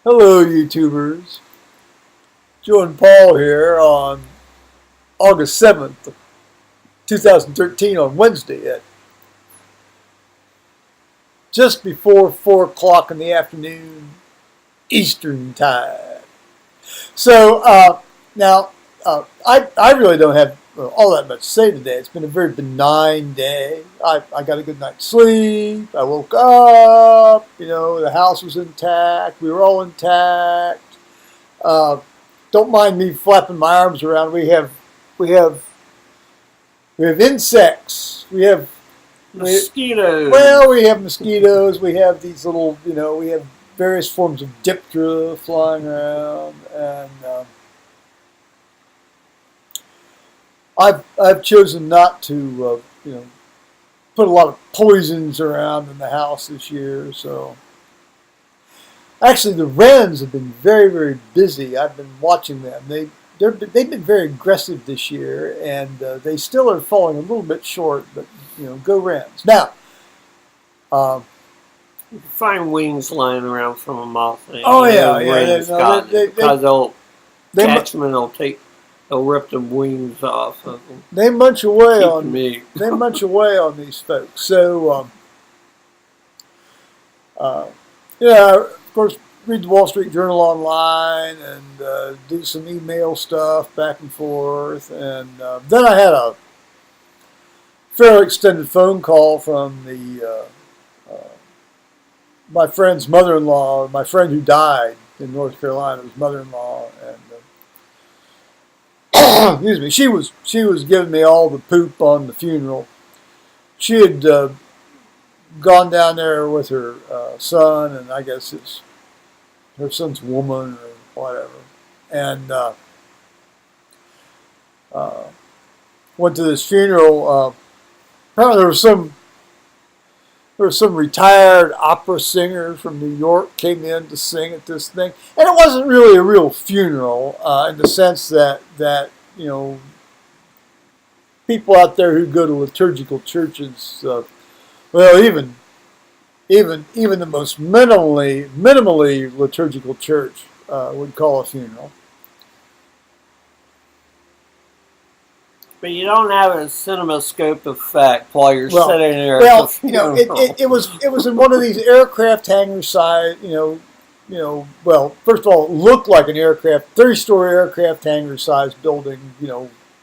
Hello, YouTubers. Joe and Paul here on August 7th, 2013, on Wednesday at just before 4 o'clock in the afternoon, Eastern Time. So, I really don't have all that much to say today. It's been a very benign day. I got a good night's sleep. I woke up. The house was intact. We were all intact. Uh, don't mind me flapping my arms around. We have we have insects. Mosquitoes. Well, we have mosquitoes. We have these little, we have various forms of diptera flying around, and I've chosen not to, put a lot of poisons around in the house this year. So actually, the wrens have been very, very busy. I've been watching them. They've been very aggressive this year, and they still are falling a little bit short. But go wrens. Now, You can find wings lying around from a moth. oh yeah, Because they'll they catch them and they'll rip the wings off of them. they munch away Keep on me. they munch away on these folks. So yeah, of course, read the Wall Street Journal online and do some email stuff back and forth, and then I had a fairly extended phone call from my friend's mother-in-law, my friend who died in North Carolina, his mother-in-law, and excuse me, she was giving me all the poop on the funeral. She had gone down there with her son, and I guess it's her son's woman or whatever, and went to this funeral. Apparently, there was some retired opera singer from New York came in to sing at this thing, and it wasn't really a real funeral in the sense that people out there who go to liturgical churches, well, even the most minimally liturgical church would call a funeral. But you don't have a cinemascope effect while you're Well, sitting there at the well, funeral. it was in one of these aircraft hangar size, well, first of all, it looked like an aircraft, 30-story aircraft hangar size building,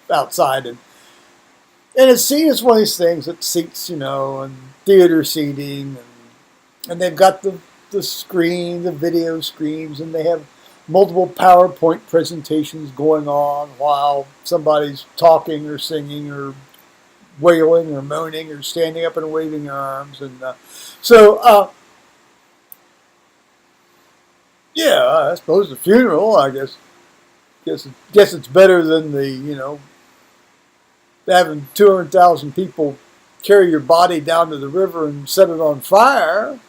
outside, and it's seen as one of these things that seats, and theater seating, and they've got the screen, the video screens, and they have multiple PowerPoint presentations going on while somebody's talking or singing or wailing or moaning or standing up and waving arms, and so yeah, I suppose the funeral. I guess it's better than the having 200,000 people carry your body down to the river and set it on fire.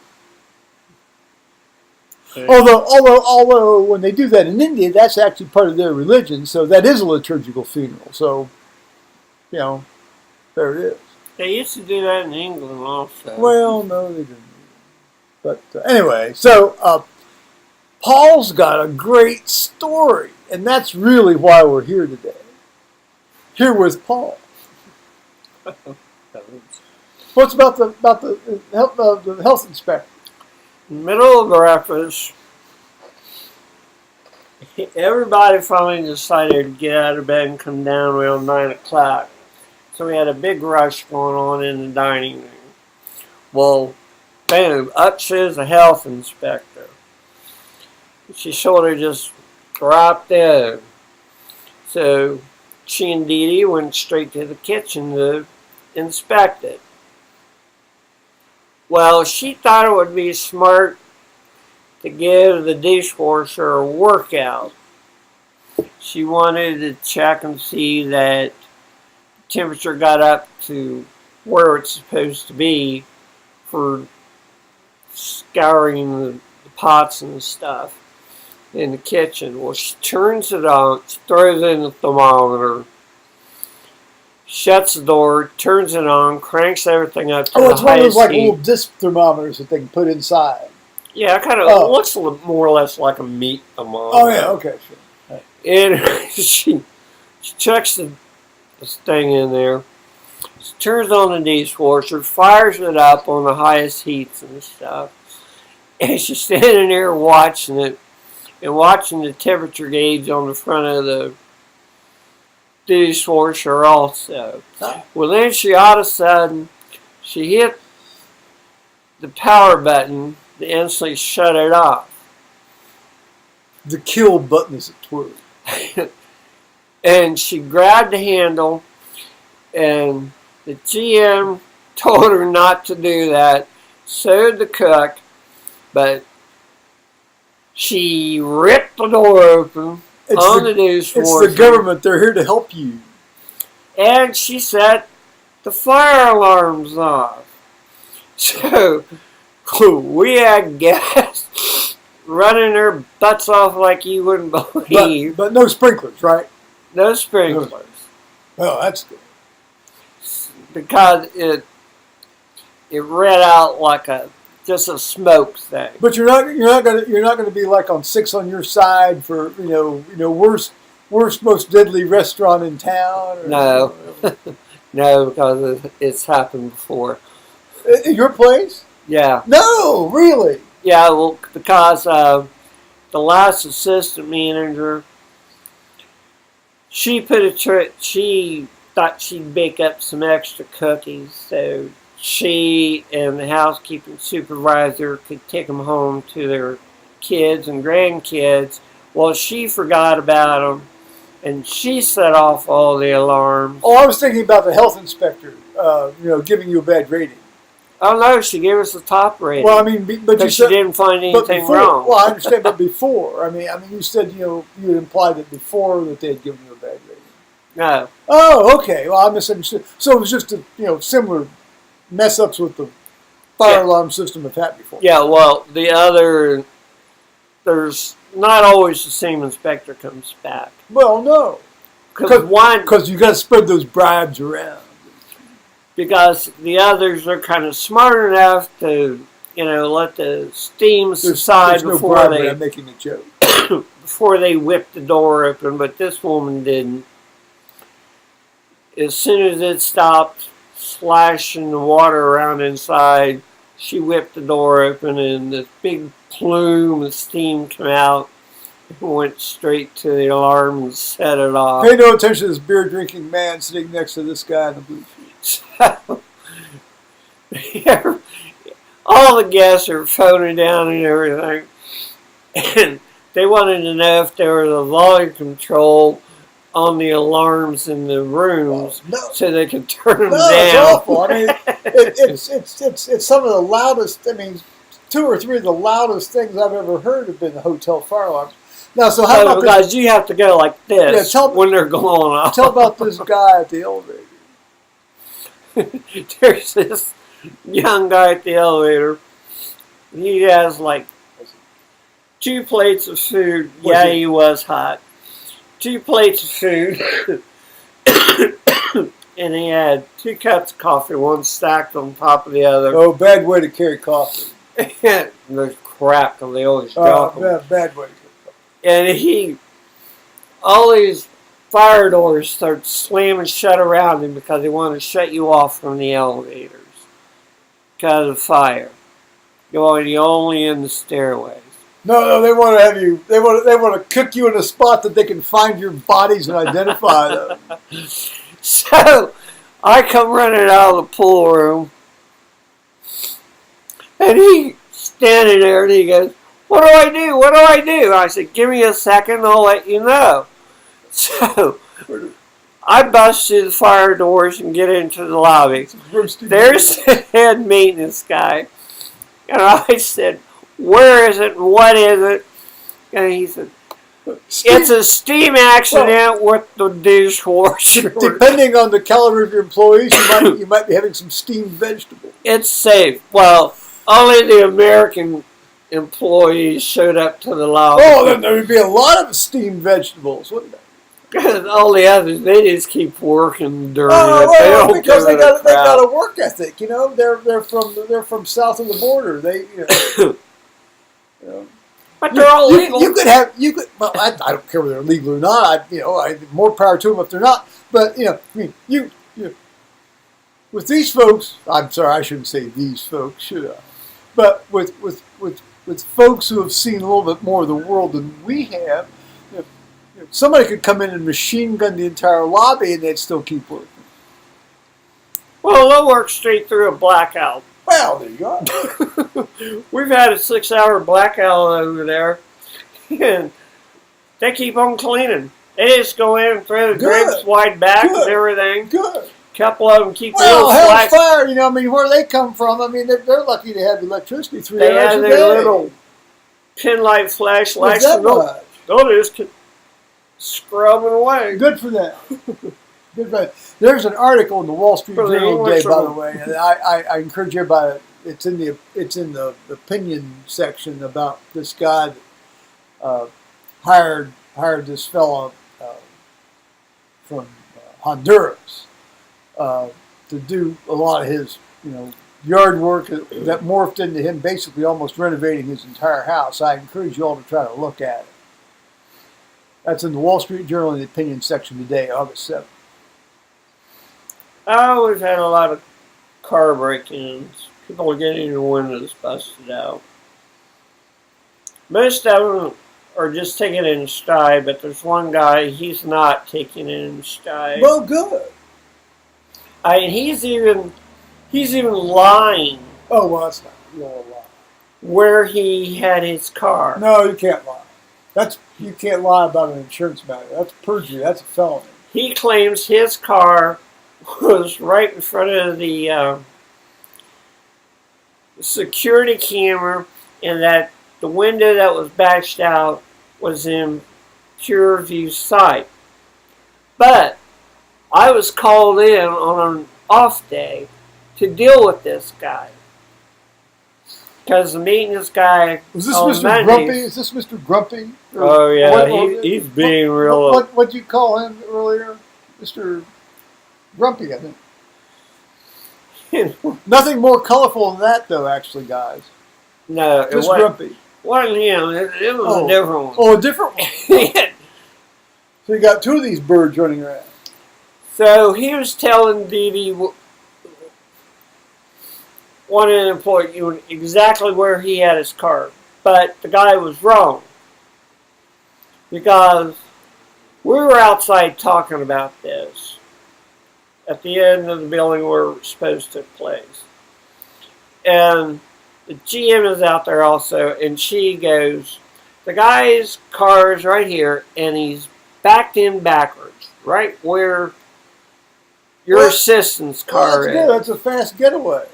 Although when they do that in India, that's actually part of their religion, so that is a liturgical funeral. So, there it is. They used to do that in England also. Well, no, they didn't. But anyway, so Paul's got a great story, and that's really why we're here today. Here with Paul. What's about the health inspector? Middle of breakfast, everybody finally decided to get out of bed and come down around 9 o'clock. So we had a big rush going on in the dining room. Well, bam, up shows the health inspector. She sort of just dropped in. So she and Dee Dee went straight to the kitchen to inspect it. Well, she thought it would be smart to give the dishwasher a workout. She wanted to check and see that the temperature got up to where it's supposed to be for scouring the pots and stuff in the kitchen. Well, she turns it on, she throws in the thermometer, shuts the door, turns it on, cranks everything up to Oh, the it's one of those highest like heat. little disc thermometers that they can put inside. Yeah, it kind of looks more or less like a meat thermometer. Oh yeah, okay, sure. Right. And she chucks the thing in there. She turns on the dishwasher, fires it up on the highest heats and stuff. And she's standing there watching it and watching the temperature gauge on the front of the dishwasher also. Well, then she all of a sudden, she hit the power button to instantly shut it off. The kill button, as it were. And she grabbed the handle, and the GM told her not to do that. So did the cook, but she ripped the door open on the dishwasher. It's the government. They're here to help you. And she set the fire alarms off. So we had gas running their butts off like you wouldn't believe. But no sprinklers, right? No sprinklers. Oh, that's good. Because it read out like just a smoke thing. But you're not gonna be like on 6 on your side for worst most deadly restaurant in town. Or, no, no, because it's happened before. At your place? Yeah. No, really. Yeah, well, because the last assistant manager, she thought she'd bake up some extra cookies, so she and the housekeeping supervisor could take them home to their kids and grandkids. Well, she forgot about them, and she set off all the alarms. Oh, I was thinking about the health inspector, giving you a bad rating. Oh no, she gave us the top rating. Well, I mean, but she didn't find anything wrong. Well, I understand, but before, I mean, you said you implied that before that they had given you a bad rating. No. Oh, okay. Well, I misunderstood. So it was just similar mess ups with the fire alarm system have had before. Yeah. Well, there's not always the same inspector comes back. Well, no, because you got to spread those bribes around. Because the others are kind of smart enough to, let the steam subside before they. I'm making a joke. Before they whip the door open, but this woman didn't. As soon as it stopped slashing the water around inside, she whipped the door open, and this big plume of steam came out and went straight to the alarm and set it off. Pay no attention to this beer drinking man sitting next to this guy in the blue sheets. All the guests are phoning down and everything, and they wanted to know if there was a volume control on the alarms in the rooms, so they could turn them down. It's awful. I mean, it's some of the loudest. I mean, 2 or 3 of the loudest things I've ever heard have been the hotel fire alarms. Now, so how about guys? You have to go like this when they're going off. Tell about this guy at the elevator. There's this young guy at the elevator. He has like 2 plates of food. He was hot. 2 plates of food. And he had 2 cups of coffee, one stacked on top of the other. Oh, bad way to carry coffee. There's crap because they always drop them. Bad way to carry coffee. And all these fire doors start slamming shut around him because they want to shut you off from the elevators because of fire. You're only in the stairways. No, they want to have you. They want to cook you in a spot that they can find your bodies and identify them. So I come running out of the pool room, and he's standing there, and he goes, "What do I do? What do I do?" I said, "Give me a second, I'll let you know." So I bust through the fire doors and get into the lobby. There's the head maintenance guy, and I said, "Where is it? And what is it?" And he said, "It's a steam accident with the dishwasher." Depending on the caliber of your employees, you might be having some steamed vegetables. It's safe. Well, only the American employees showed up to the lobby. Oh, then there would be a lot of steamed vegetables, wouldn't there? Because all the others, they just keep working during it. Well, because they got a work ethic. They're from south of the border. You know. But they're all legal. You could. Well, I don't care whether they're legal or not. More power to them if they're not. But I mean, you with these folks. I'm sorry, I shouldn't say these folks, should I? But with folks who have seen a little bit more of the world than we have, somebody could come in and machine gun the entire lobby, and they'd still keep working. Well, they'll work straight through a blackout. Well, there you go. We've had a 6-hour blackout over there, and they keep on cleaning. They just go in and throw the drapes wide back and everything. Good. A couple of them keep well, little hell's fire, I mean, where they come from, I mean, they're lucky to have electricity 3 hours a day. They have their little pin light flashlights. They'll just scrubbing away. Good for them. Good for them. There's an article in the Wall Street Journal today, by the way, and I encourage everybody. It's in the opinion section about this guy that hired this fellow from Honduras to do a lot of his yard work that morphed into him basically almost renovating his entire house. I encourage you all to try to look at it. That's in the Wall Street Journal in the opinion section today, August 7th. Oh, we've had a lot of car break-ins. People are getting their windows busted out. Most of them are just taking it in stride, but there's one guy, he's not taking it in stride. Well, good. He's even lying. Oh, well, that's not real lie. Where he had his car. No, you can't lie. You can't lie about an insurance matter. That's perjury. That's a felony. He claims his car was right in front of the security camera, and that the window that was bashed out was in pure view sight. But I was called in on an off day to deal with this guy. Because the maintenance guy... Was this Mr. Grumpy? Is this Mr. Grumpy? Oh, yeah. He's being real... What'd you call him earlier? Mr. Grumpy, I think. Nothing more colorful than that, though, actually, guys. No, it Just wasn't. Grumpy. Well, it was a different one. Oh, a different one? So you got two of these birds running around. So he was telling Dee Dee, one employee, exactly where he had his car. But the guy was wrong. Because we were outside talking about this at the end of the building where it was supposed to take place. And the GM is out there also, and she goes, the guy's car is right here, and he's backed in backwards, right where your assistant's car is. Good. That's a fast getaway.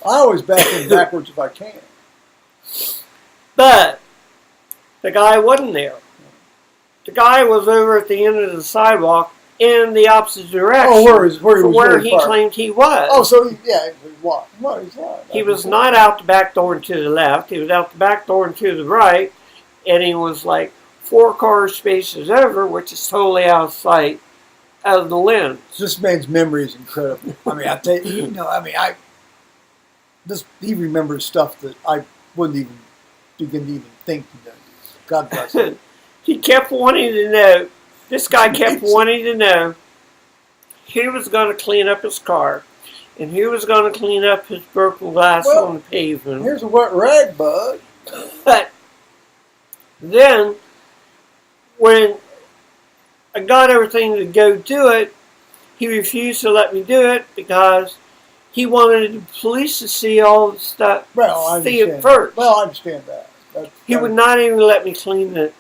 I always back in backwards if I can. But the guy wasn't there. The guy was over at the end of the sidewalk in the opposite direction. Oh, where he claimed he was. Oh, so he's lying. He was not out the back door and to the left. He was out the back door and to the right, and he was like 4 car spaces over, which is totally out of sight, out of the lens. This man's memory is incredible. I mean, I tell you, he remembers stuff that I wouldn't even begin to even think he does. God bless him. He kept wanting to know. This guy kept wanting to know. He was going to clean up his car, and he was going to clean up his broken glass on the pavement. Here's a wet rag, bud. But then, when I got everything to go do it, he refused to let me do it because he wanted the police to see all the stuff. See it first. Well, I understand that. He would not even let me clean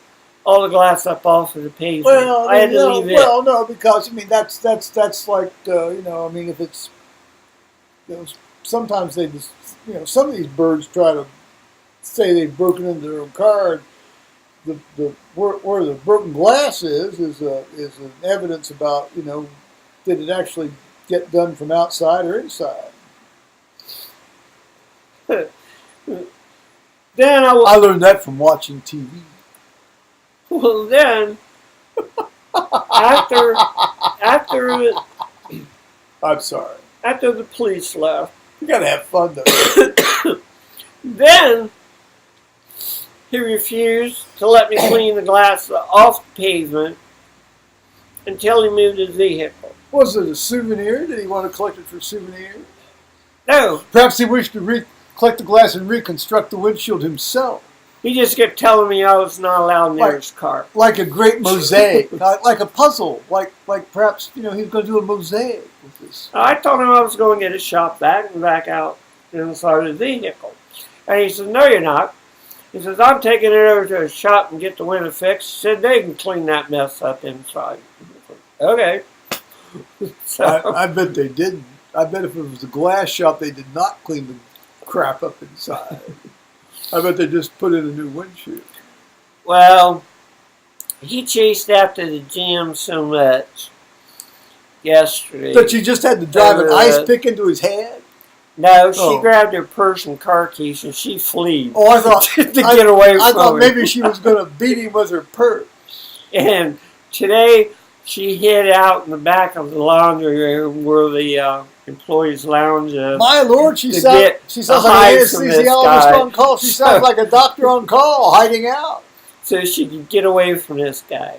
all the glass up off of the pavement. Well, I had to leave it. Well, no, because that's like if it's sometimes they just some of these birds try to say they've broken into their own car. Where the broken glass is an evidence about did it actually get done from outside or inside. Then I learned that from watching TV. Well, then after I'm sorry. After the police left, you gotta have fun though. Then He refused to let me clean the glass off the pavement until he moved his vehicle. Was it a souvenir? Did he want to collect it for souvenirs? No, Perhaps he wished to collect the glass and reconstruct the windshield himself. he just kept telling me I was not allowed near his car. Like a great mosaic, like a puzzle, like perhaps, he was going to do a mosaic with this. I told him I was going to get his shop back and back out inside the vehicle. And he said, no, you're not. He says, I'm taking it over to a shop and get the window fixed. He said, they can clean that mess up inside. Okay. So, I bet they didn't. I bet if it was a glass shop, they did not clean the crap up inside. I bet they just put in a new windshield. well, he chased after the GM so much yesterday. That you just had to drive an ice pick into his head? No, she grabbed her purse and car keys and she fled. Oh, I thought to get away from I thought him. maybe she was going to beat him with her purse. And today she hid out in the back of the laundry room where the employees lounge. My Lord, she to sounds get like a an hide from this anesthesiologist guy. on call. She sounds like a doctor on call, hiding out. So she could get away from this guy.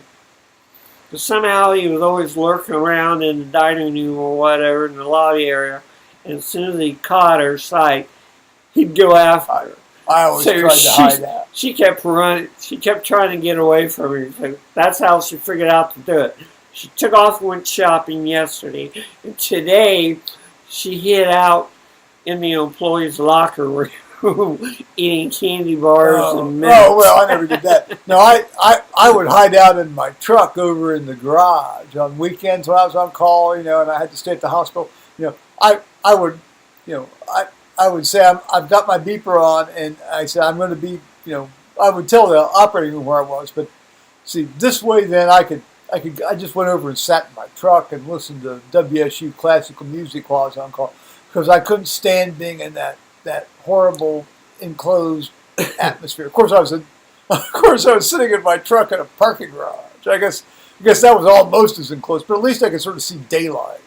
But somehow he was always lurking around in the dining room or whatever in the lobby area. And as soon as he caught her sight, he'd go after her. I always So tried to hide out. She kept running. She kept trying to get away from him. So that's how she figured out to do it. She took off and went shopping yesterday. And today, she hid out in the employees' locker room eating candy bars and mints. Oh, well, I never did that. No, I would hide out in my truck over in the garage on weekends when I was on call, and I had to stay at the hospital. I would, I would say I've got my beeper on, and I said I'm going to be, I would tell the operating room where I was, but see, this way then I just went over and sat in my truck and listened to WSU classical music while I was on call, because I couldn't stand being in that horrible enclosed atmosphere. Of course, I was sitting in my truck in a parking garage. I guess that was almost as enclosed, but at least I could sort of see daylight.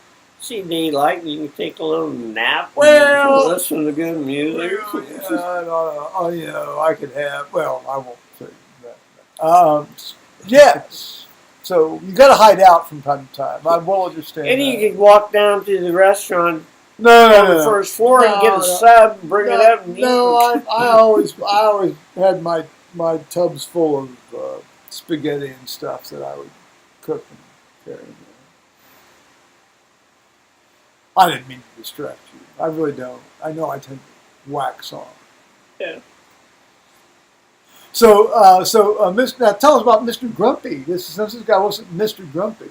See daylight, you can take a little nap. Well, and listen to good music. I could have. Well, I won't say that. Yes. So you got to hide out from time to time. I will understand. And that. you could walk down to the restaurant on No. the first floor and get a sub, and bring it up. And I always had my tubs full of spaghetti and stuff that I would cook and carry. I didn't mean to distract you. I really don't. I know I tend to wax on. Yeah. So, now tell us about Mr. Grumpy. This guy wasn't Mr. Grumpy.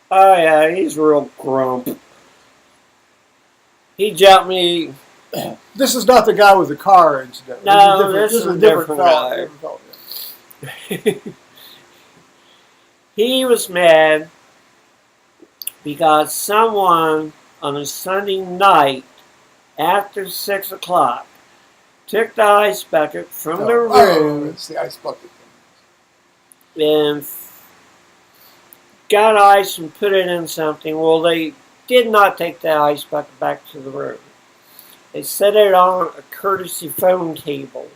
Oh yeah, he's real grump. He jumped me. This is not the guy with the car incident. No, this is a different guy. He was mad because someone on a Sunday night after 6 o'clock took the ice bucket from the room it's the ice bucket and got ice and put it in something. Well, they did not take the ice bucket back to the room. They set it on a courtesy phone cable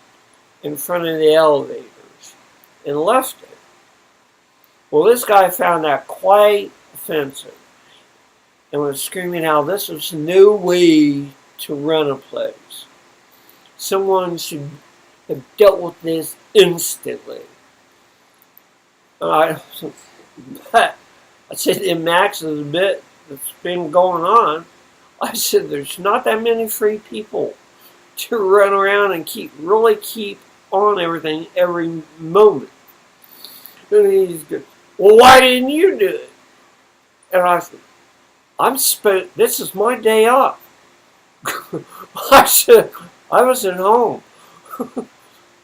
in front of the elevators and left it. Well, this guy found that quite offensive and was screaming how this was no way to run a place. Someone should have dealt with this instantly. I said, Max is a bit that's been going on. I said, there's not that many free people to run around and keep on everything every moment. And he's good. Well, why didn't you do it? And I said, this is my day off. I said, I was at home.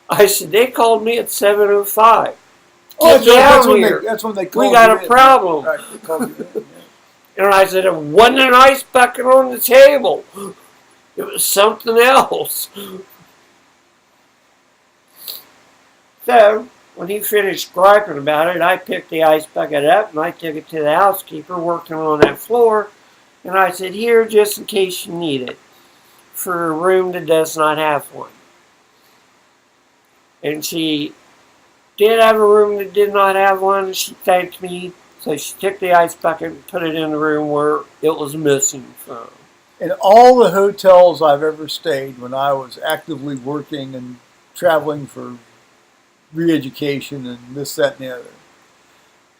I said, they called me at 7:05. Get down here. That's when they called we got a problem. Right, they called you in, yeah. And I said, it wasn't an ice bucket on the table. It was something else. So, when he finished griping about it, I picked the ice bucket up and I took it to the housekeeper working on that floor. And I said, here, just in case you need it, for a room that does not have one. And she did have a room that did not have one. She thanked me. So she took the ice bucket and put it in the room where it was missing from. In all the hotels I've ever stayed when I was actively working and traveling for re-education and this, that, and the other,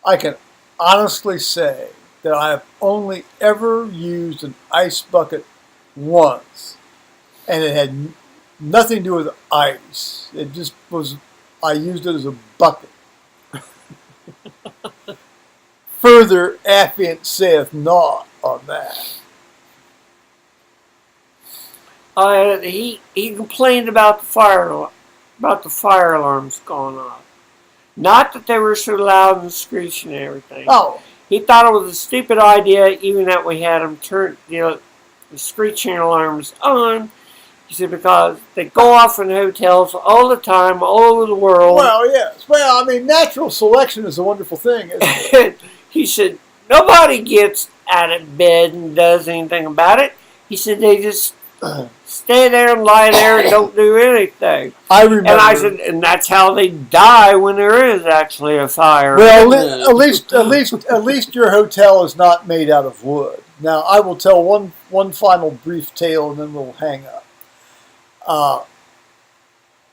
I can honestly say that I have only ever used an ice bucket once, and it had nothing to do with ice. It just was, I used it as a bucket. Further affiant saith naught on that. He complained about the fire alarms going off. Not that they were so loud and screeching and everything. Oh, He thought it was a stupid idea, even that we had them turn, the screeching alarms on. He said because they go off in hotels all the time, all over the world. well, yes. Well, I mean, natural selection is a wonderful thing, isn't it? He said nobody gets out of bed and does anything about it. He said they just stay there and lie there and don't do anything. I remember. And I said, and that's how they die when there is actually a fire. Well, at least your hotel is not made out of wood. Now, I will tell one final brief tale, and then we'll hang up.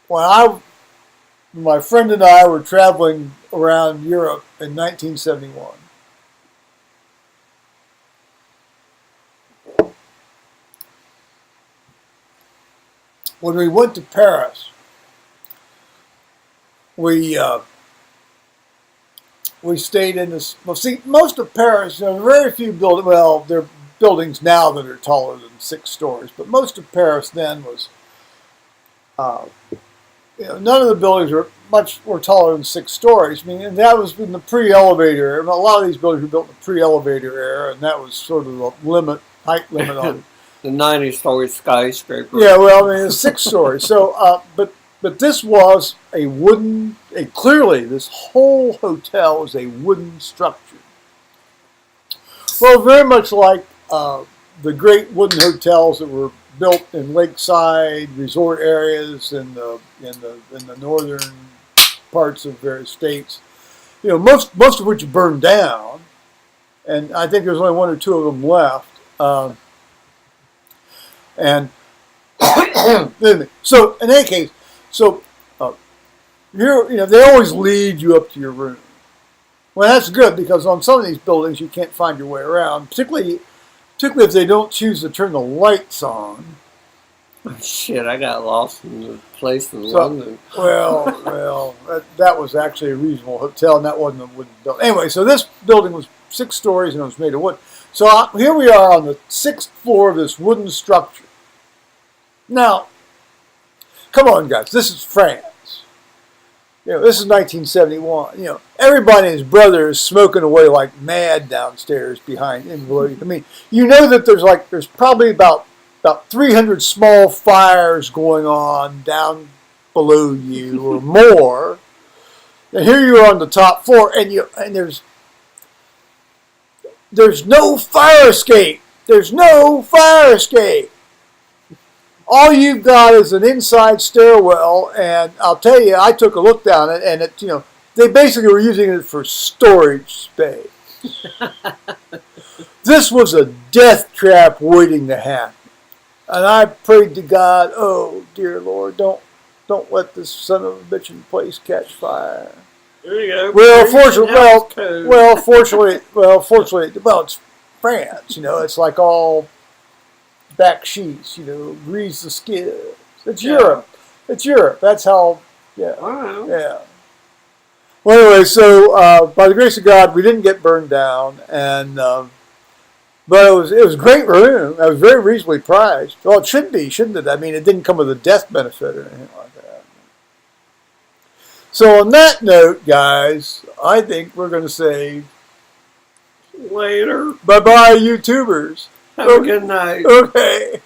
When my friend and I were traveling around Europe in 1971. When we went to Paris, we stayed in this. Well, see, most of Paris, very few buildings. Well, there are buildings now that are taller than 6 stories, but most of Paris then was. None of the buildings were taller than 6 stories. I mean, and that was in the pre-elevator era. A lot of these buildings were built in the pre-elevator era, and that was sort of the height limit on. The 90-story skyscraper. Yeah, well, I mean, it's 6 stories. So, but this was clearly this whole hotel was a wooden structure. Well, very much like the great wooden hotels that were built in lakeside resort areas in the northern parts of various states. Most of which burned down, and I think there's only 1 or 2 of them left. And so in any case, they always lead you up to your room. Well, that's good because on some of these buildings you can't find your way around, particularly if they don't choose to turn the lights on. Shit, I got lost in the place in London. Well, that was actually a reasonable hotel, and that wasn't a wooden building. Anyway, so this building was 6 stories and it was made of wood. So here we are on the 6th floor of this wooden structure. Now, come on, guys, this is France. This is 1971. Everybody and his brother is smoking away like mad downstairs behind. I mean, that there's probably about 300 small fires going on down below you or more. And here you are on the top floor, and there's no fire escape. There's no fire escape. All you've got is an inside stairwell, and I'll tell you, I took a look down it, and they basically were using it for storage space. This was a death trap waiting to happen. And I prayed to God, oh dear Lord, don't let this son of a bitchin' place catch fire. There you go. Fortunately, it's France. It's like all back sheets. Grease the skids. It's Europe. It's Europe. That's how. Yeah. Wow. Yeah. Well, anyway, so by the grace of God, we didn't get burned down, and but it was a great room. I was very reasonably priced. Well, it should be, shouldn't it? I mean, it didn't come with a death benefit or anything like that. So on that note, guys, I think we're going to say later. Bye-bye, YouTubers. Have a good night. Okay.